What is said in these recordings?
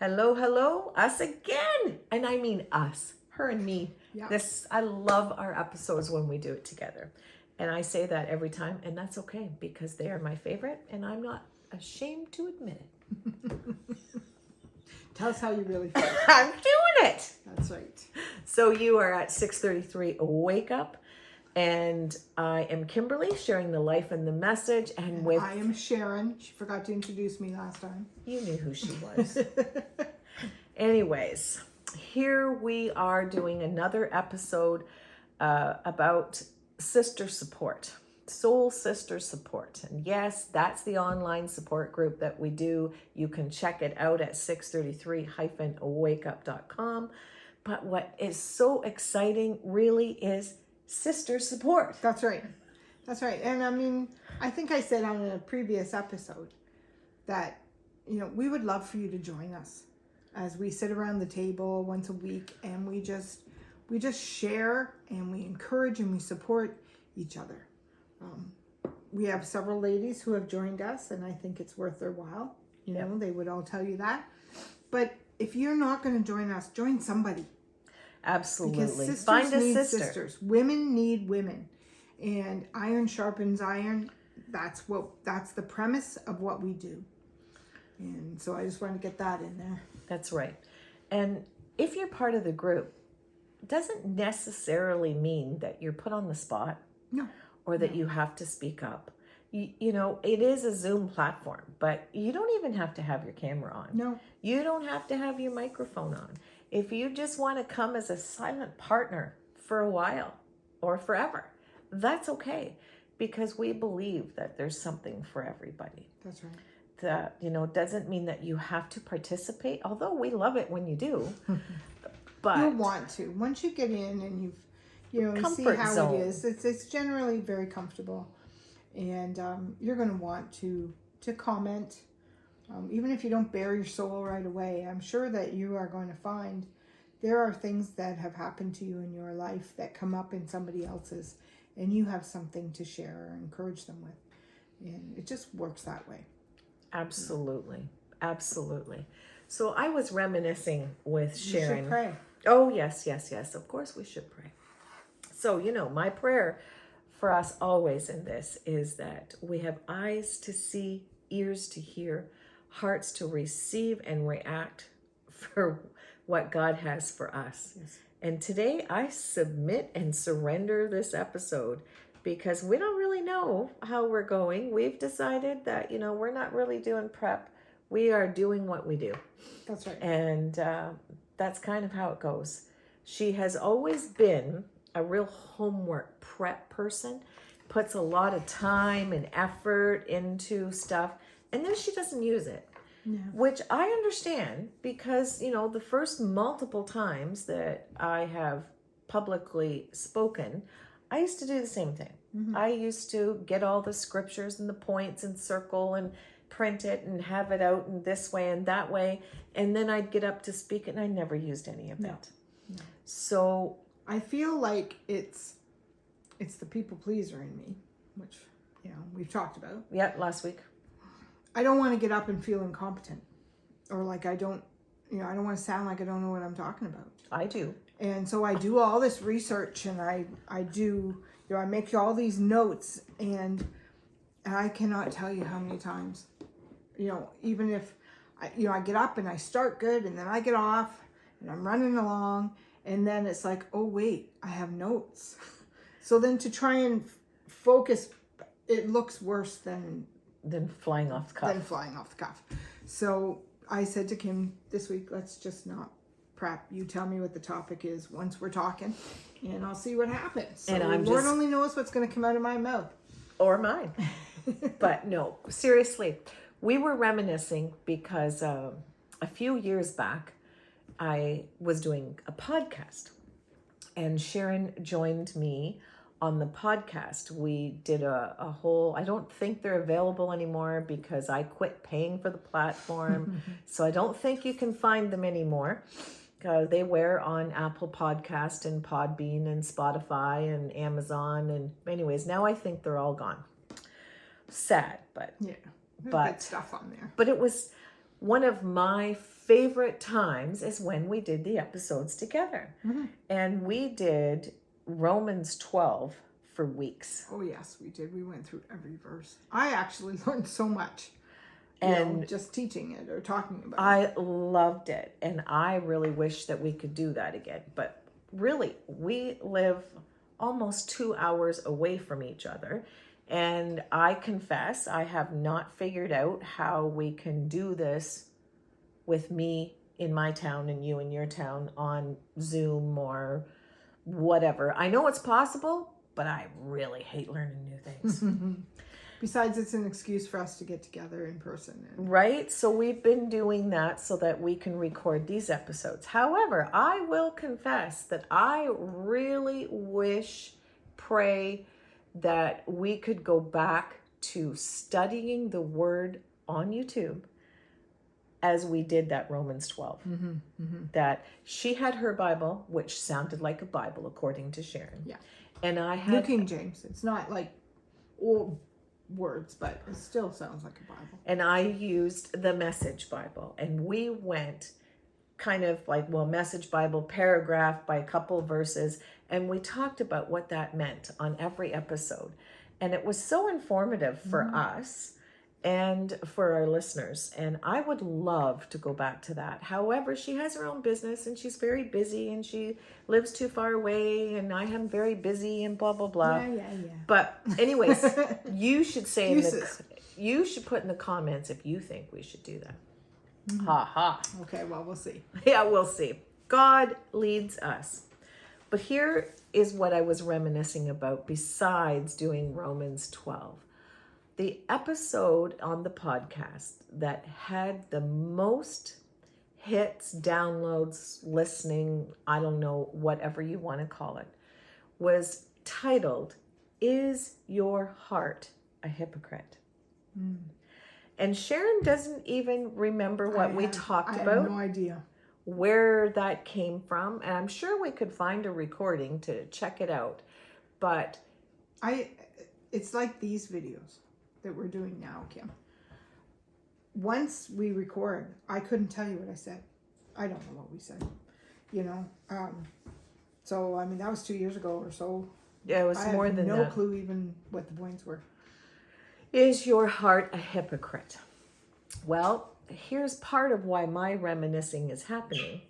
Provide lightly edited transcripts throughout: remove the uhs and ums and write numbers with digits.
Hello, hello, us again. And I mean us, her and me. Yeah. I love our episodes when we do it together. And I say that every time, and that's okay because they are my favorite and I'm not ashamed to admit it. Tell us how you really feel. I'm doing it. That's right. So you are at 6:33 Wake Up. And I am Kimberly, sharing the life and the message. And with I am Sharon. She forgot to introduce me last time. You knew who she was. Anyways, here we are doing another episode about sister support, soul sister support. And yes, that's the online support group that we do. You can check it out at 633-wakeup.com. But what is so exciting really is sister support. That's right. That's right. And I mean, I think I said on a previous episode that, we would love for you to join us as we sit around the table once a week and we just share and we encourage and we support each other. We have several ladies who have joined us and I think it's worth their while. They would all tell you that. But if you're not going to join us, join somebody. Absolutely. Because sisters Find a need sister. sisters. Women need women. And iron sharpens iron. That's the premise of what we do. And so I just want to get that in there. That's right. And if you're part of the group, it doesn't necessarily mean that you're put on the spot. No. Or that you have to speak up. It is a Zoom platform, but you don't even have to have your camera on. No. You don't have to have your microphone on. If you just want to come as a silent partner for a while or forever, that's okay. Because we believe that there's something for everybody. That's right. That, doesn't mean that you have to participate, although we love it when you do. But you'll want to. Once you get in and you see how zone. it is, it's generally very comfortable. And you're going to want to comment. Even if you don't bare your soul right away, I'm sure that you are going to find there are things that have happened to you in your life that come up in somebody else's, and you have something to share or encourage them with. And it just works that way. Absolutely. Absolutely. So I was reminiscing with Sharon. You should pray. Oh, yes. Of course we should pray. So, my prayer for us always in this is that we have eyes to see, ears to hear, hearts to receive and react for what God has for us. Yes. And today I submit and surrender this episode because we don't really know how we're going. We've decided that, we're not really doing prep. We are doing what we do. That's right. And that's kind of how it goes. She has always been a real homework prep person, puts a lot of time and effort into stuff, and then she doesn't use it. Yeah. Which I understand because, the first multiple times that I have publicly spoken, I used to do the same thing. Mm-hmm. I used to get all the scriptures and the points and circle and print it and have it out in this way and that way. And then I'd get up to speak and I never used any of it. No. So I feel like it's the people pleaser in me, which, we've talked about. yeah, last week. I don't want to get up and feel incompetent or like I don't want to sound like I don't know what I'm talking about. I do. And so I do all this research and I do, I make all these notes and I cannot tell you how many times, even if I get up and I start good and then I get off and I'm running along and then it's like, oh wait, I have notes. So then to try and focus, it looks worse than flying off the cuff. So I said to Kim this week, let's just not prep. You tell me what the topic is once we're talking, and I'll see what happens. So And Lord only knows what's going to come out of my mouth. Or mine. But no, seriously, we were reminiscing because a few years back, I was doing a podcast, and Sharon joined me on the podcast. We did a whole, I don't think they're available anymore because I quit paying for the platform. So I don't think you can find them anymore. They were on Apple Podcast and Podbean and Spotify and Amazon. And anyways, now I think they're all gone. Sad, but Yeah. But good stuff on there. But it was one of my favorite times is when we did the episodes together. And we did Romans 12 for weeks. Oh, yes, we did. We went through every verse. I actually learned so much. And just teaching it or talking about it. I loved it. And I really wish that we could do that again. But really, we live almost 2 hours away from each other. And I confess, I have not figured out how we can do this with me in my town and you in your town on Zoom or whatever. I know it's possible, but I really hate learning new things. Besides, it's an excuse for us to get together in person. Right? So we've been doing that so that we can record these episodes. However, I will confess that I really wish, pray that we could go back to studying the word on YouTube as we did that Romans 12. That she had her Bible, which sounded like a Bible according to Sharon. Yeah. And I New had King James. It's not like old words, but it still sounds like a Bible. And I used the Message Bible. And we went kind of like, well, Message Bible, paragraph by a couple verses. And we talked about what that meant on every episode. And it was so informative for us and for our listeners. And I would love to go back to that. However, she has her own business and she's very busy and she lives too far away and I am very busy and blah, blah, blah. Yeah. But anyways, you should say, Excuses. you should put in the comments if you think we should do that. Ha ha. Okay, well, we'll see. Yeah, we'll see. God leads us. But here is what I was reminiscing about besides doing Romans 12. The episode on the podcast that had the most hits, downloads, listening, I don't know, whatever you want to call it, was titled, Is Your Heart a Hypocrite? And Sharon doesn't even remember what we talked about. I have no idea. Where that came from, and I'm sure we could find a recording to check it out. But it's like these videos that we're doing now, Kim. Once we record, I couldn't tell you what I said. I don't know what we said, so I mean that was 2 years ago or so. yeah, it was I more have than no that. clue even what the points were. Is your heart a hypocrite? Well, here's part of why my reminiscing is happening.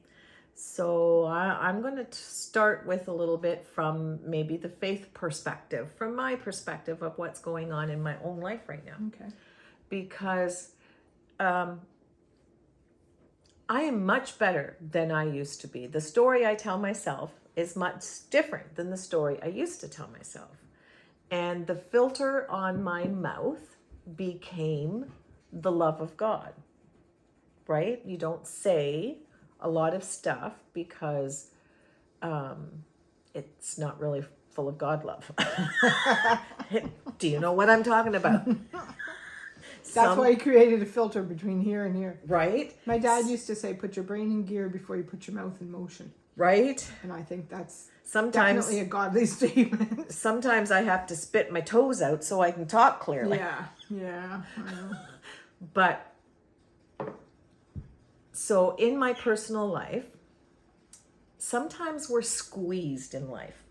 So I'm going to start with a little bit from maybe the faith perspective, from my perspective of what's going on in my own life right now. Okay. Because I am much better than I used to be. The story I tell myself is much different than the story I used to tell myself. And the filter on my mouth became the love of God. Right? You don't say a lot of stuff because it's not really full of God love. Do you know what I'm talking about? That's why he created a filter between here and here. Right? My dad used to say, put your brain in gear before you put your mouth in motion. Right? And I think that's Sometimes definitely a godly statement. Sometimes I have to spit my toes out so I can talk clearly. Yeah. I know. But so in my personal life, sometimes we're squeezed in life.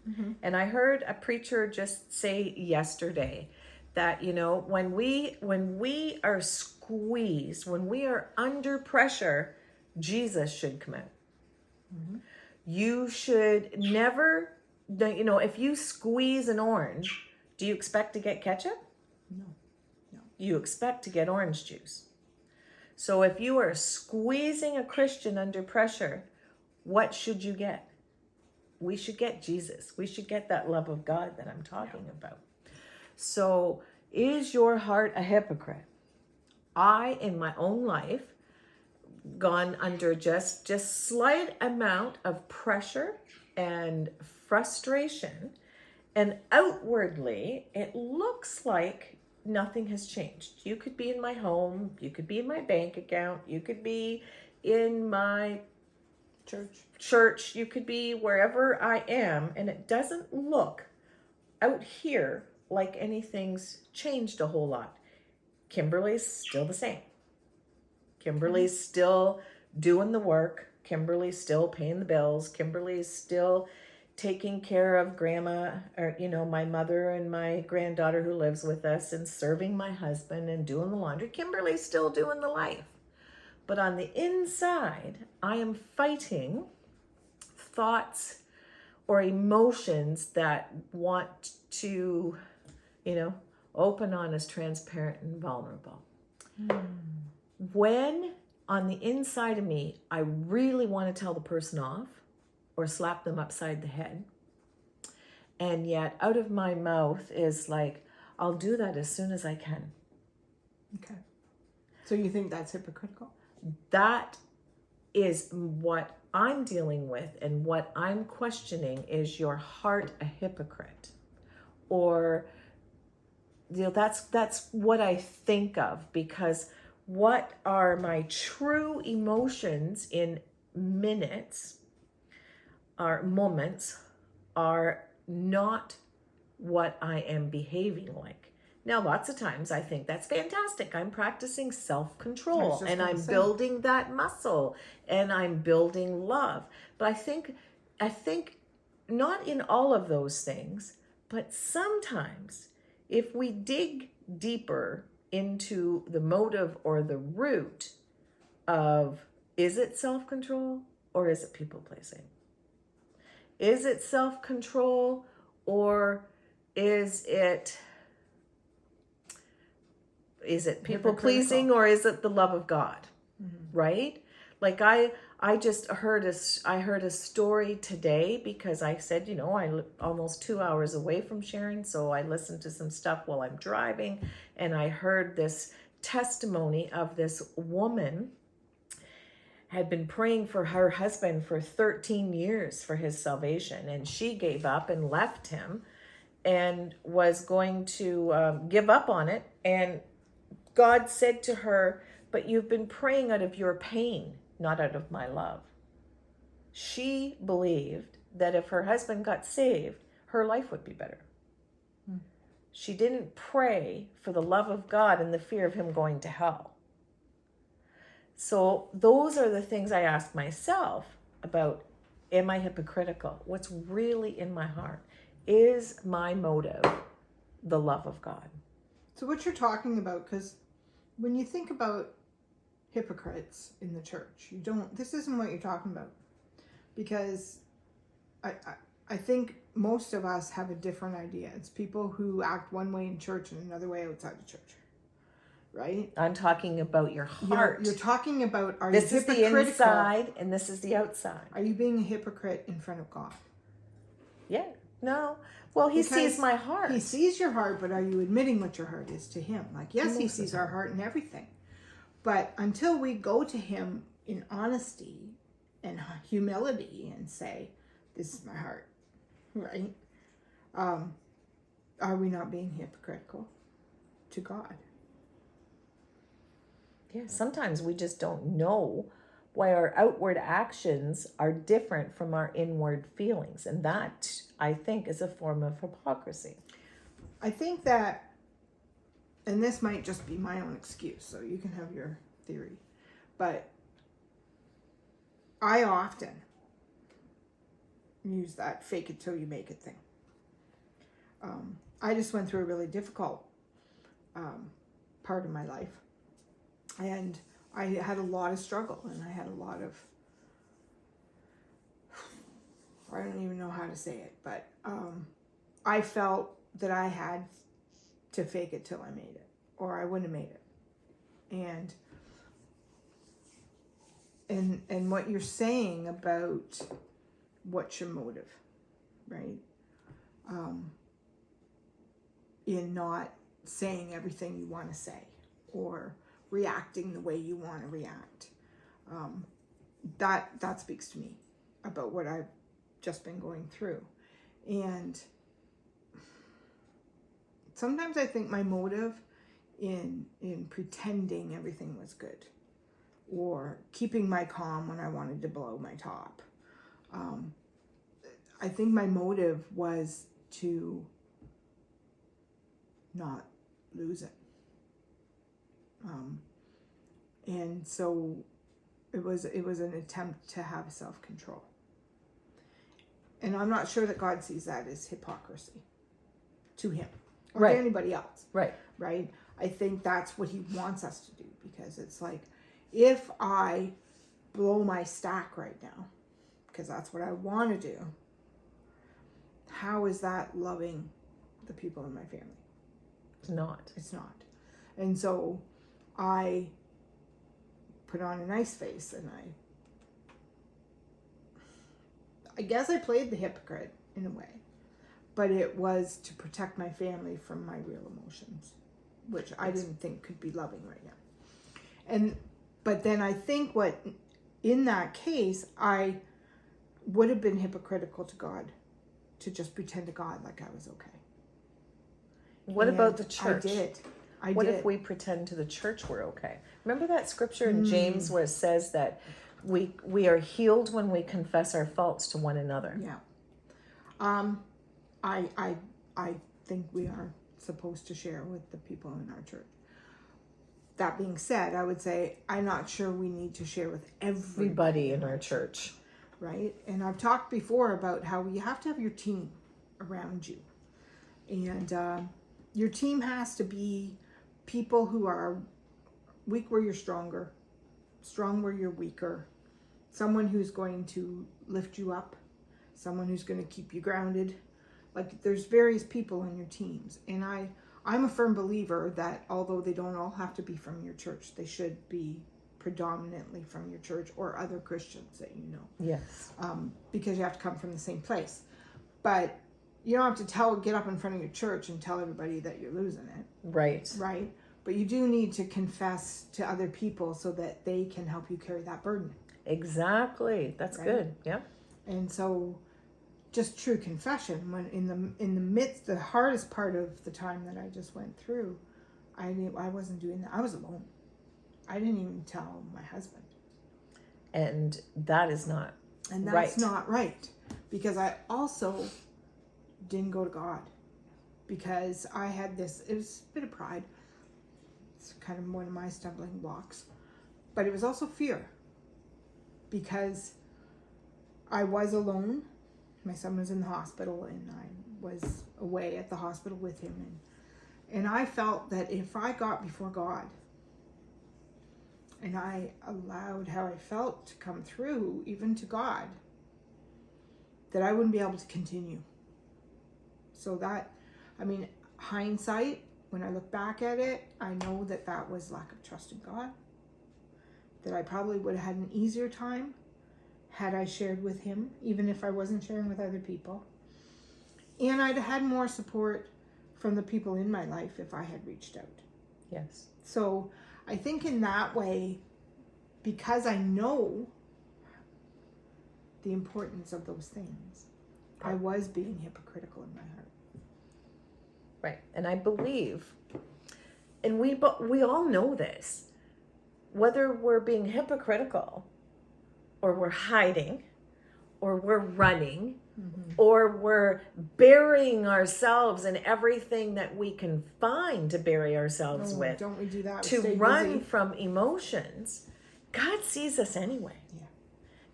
And I heard a preacher just say yesterday that, when we are squeezed, when we are under pressure, Jesus should come out. You should never, if you squeeze an orange, do you expect to get ketchup? No. You expect to get orange juice. So if you are squeezing a Christian under pressure, what should you get? We should get Jesus. We should get that love of God that I'm talking about. So is your heart a hypocrite? I, in my own life, gone under just slight amount of pressure and frustration, and outwardly it looks like nothing has changed. You could be in my home, you could be in my bank account, you could be in my church, you could be wherever I am, and it doesn't look out here like anything's changed a whole lot. Kimberly's still the same. Kimberly's still doing the work. Kimberly's still paying the bills. Kimberly's still taking care of grandma, or, my mother and my granddaughter who lives with us, and serving my husband and doing the laundry. Kimberly's still doing the life. But on the inside, I am fighting thoughts or emotions that want to, open, honest, transparent, and vulnerable. When on the inside of me, I really want to tell the person off or slap them upside the head. And yet out of my mouth is like, I'll do that as soon as I can. Okay. So you think that's hypocritical? That is what I'm dealing with, and what I'm questioning is your heart a hypocrite? Or, that's what I think of, because what are my true emotions in minutes or moments are not what I am behaving like. Now, lots of times I think that's fantastic. I'm practicing self-control and I'm building that muscle and I'm building love. But I think not in all of those things, but sometimes if we dig deeper into the motive or the root of, is it self-control or is it people-pleasing? Is it self-control or is it people-pleasing, or is it the love of God? Mm-hmm. Right? Like I just heard a story today, because I said, I live almost 2 hours away from Sharon, so I listened to some stuff while I'm driving, and I heard this testimony of this woman had been praying for her husband for 13 years for his salvation, and she gave up and left him and was going to give up on it. And God said to her, but you've been praying out of your pain, not out of my love. She believed that if her husband got saved, her life would be better. She didn't pray for the love of God and the fear of him going to hell. So those are the things I ask myself about, am I hypocritical? What's really in my heart? Is my motive the love of God? So what you're talking about, because when you think about hypocrites in the church, this isn't what you're talking about. Because I think most of us have a different idea. It's people who act one way in church and another way outside of church. Right? I'm talking about your heart. You're talking about, are this you hypocritical? This is the inside and this is the outside. Are you being a hypocrite in front of God? Yeah. No. Well, he sees my heart. He sees your heart, but are you admitting what your heart is to him? Like, yes, he sees our heart and everything. But until we go to him in honesty and humility and say, this is my heart, right? Are we not being hypocritical to God? Yeah, sometimes we just don't know why our outward actions are different from our inward feelings. And that, I think, is a form of hypocrisy. I think that, and this might just be my own excuse, so you can have your theory, but I often use that fake it till you make it thing. I just went through a really difficult part of my life. And I had a lot of struggle, and I had a lot of, I don't even know how to say it, but I felt that I had to fake it till I made it, or I wouldn't have made it. And what you're saying about what's your motive, right? In not saying everything you want to say, or reacting the way you want to react. That speaks to me about what I've just been going through. And sometimes I think my motive in pretending everything was good, or keeping my calm when I wanted to blow my top, I think my motive was to not lose it. And so it was an attempt to have self-control. And I'm not sure that God sees that as hypocrisy to him or Right. to anybody else. Right. Right? I think that's what he wants us to do, because it's like, if I blow my stack right now, because that's what I want to do, how is that loving the people in my family? It's not. It's not. And so I put on a nice face, and I guess I played the hypocrite in a way, but it was to protect my family from my real emotions, which I didn't think could be loving right now. But then I think in that case, I would have been hypocritical to God to just pretend to God like I was okay. What And about the church? I What did. if we pretend to the church we're okay? Remember that scripture in James where it says that we are healed when we confess our faults to one another. Yeah. I think we are supposed to share with the people in our church. That being said, I would say I'm not sure we need to share with Everybody in our church. right? And I've talked before about how you have to have your team around you. And your team has to be people who are weak where you're stronger, strong where you're weaker, someone who's going to lift you up, someone who's going to keep you grounded. Like, there's various people in your teams. And I'm a firm believer that although they don't all have to be from your church, they should be predominantly from your church or other Christians that you know. Yes. Because you have to come from the same place. But you don't have to get up in front of your church and tell everybody that you're losing it. Right. Right? But you do need to confess to other people so that they can help you carry that burden. Exactly. That's Right? good. Yeah. And so just true confession, when in the midst, the hardest part of the time that I just went through, I wasn't doing that. I was alone. I didn't even tell my husband. And that is not And that's right. not right. Because I also didn't go to God. Because I had it was a bit of pride. It's kind of one of my stumbling blocks. But it was also fear. Because I was alone. My son was in the hospital, and I was away at the hospital with him. And I felt that if I got before God, and I allowed how I felt to come through, even to God, that I wouldn't be able to continue. So that, hindsight, when I look back at it, I know that was lack of trust in God. That I probably would have had an easier time had I shared with him, even if I wasn't sharing with other people. And I'd had more support from the people in my life if I had reached out. Yes. So I think in that way, because I know the importance of those things, I was being hypocritical in my heart. Right. And I believe, and we all know this, whether we're being hypocritical or we're hiding or we're running or we're burying ourselves in everything that we can find to bury ourselves with, Don't we do that? to Stay run busy. from emotions, God sees us anyway. Yeah.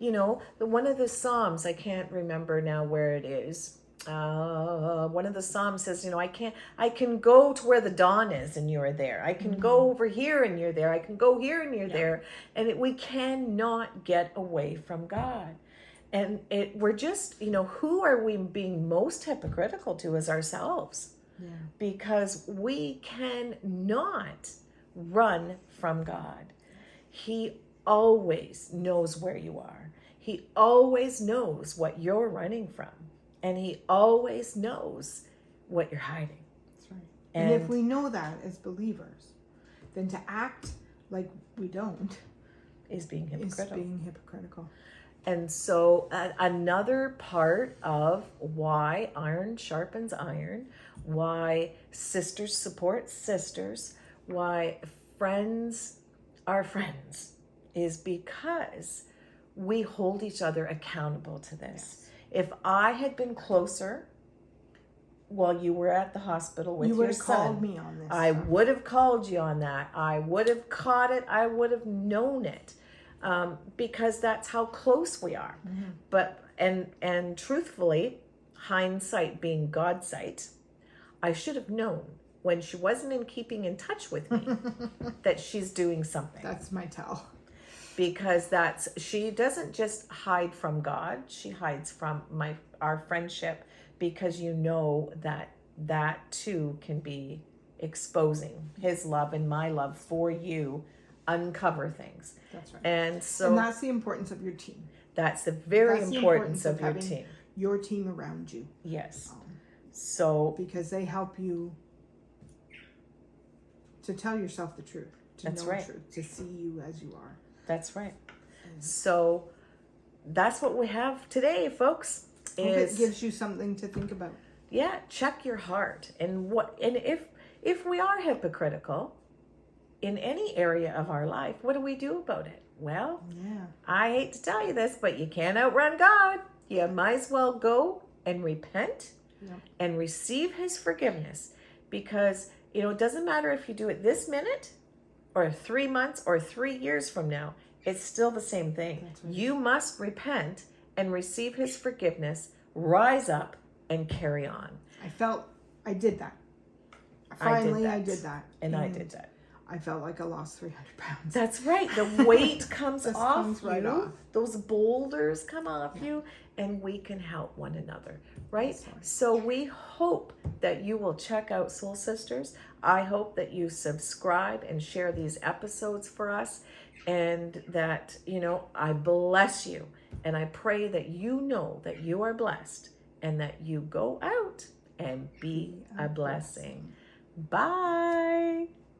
You know, one of the Psalms, I can't remember now where it is. One of the Psalms says, I can go to where the dawn is and you're there. I can go over here and you're there. I can go here and you're there. And we cannot get away from God. And we're just, who are we being most hypocritical to is ourselves. Yeah. Because we cannot run from God. He always knows where you are. He always knows what you're running from. And he always knows what you're hiding. That's right. And if we know that as believers, then to act like we don't is being hypocritical. And so another part of why iron sharpens iron, why sisters support sisters, why friends are friends, is because we hold each other accountable to this. Yes. If I had been closer while you were at the hospital with your son, you would have called me on this. I would have called you on that. I would have caught it. I would have known it. because that's how close we are. But and truthfully, hindsight being God's sight, I should have known when she wasn't in keeping in touch with me that she's doing something. That's my tell. Because she doesn't just hide from God, she hides from our friendship, because you know that too can be exposing his love and my love for you, uncover things. That's right. And that's the importance of your team. That's the very importance of your having team. Your team around you. Yes. Because they help you to tell yourself the truth, to know the truth, to see you as you are. That's right. So that's what we have today, folks. Hope it gives you something to think about. Yeah, check your heart, and if we are hypocritical in any area of our life, what do we do about it? Well, I hate to tell you this, but you can't outrun God. You might as well go and repent and receive his forgiveness, because it doesn't matter if you do it this minute or 3 months or 3 years from now, it's still the same thing. Right. You must repent and receive his forgiveness, rise up and carry on. I did that. Finally, I did that. And I did that. I felt like I lost 300 pounds. That's right. The weight comes off right you. Off. Those boulders come off you, and we can help one another, right? So we hope that you will check out Soul Sisters. I hope that you subscribe and share these episodes for us, and that, I bless you. And I pray that you know that you are blessed, and that you go out and be a blessing. Bye.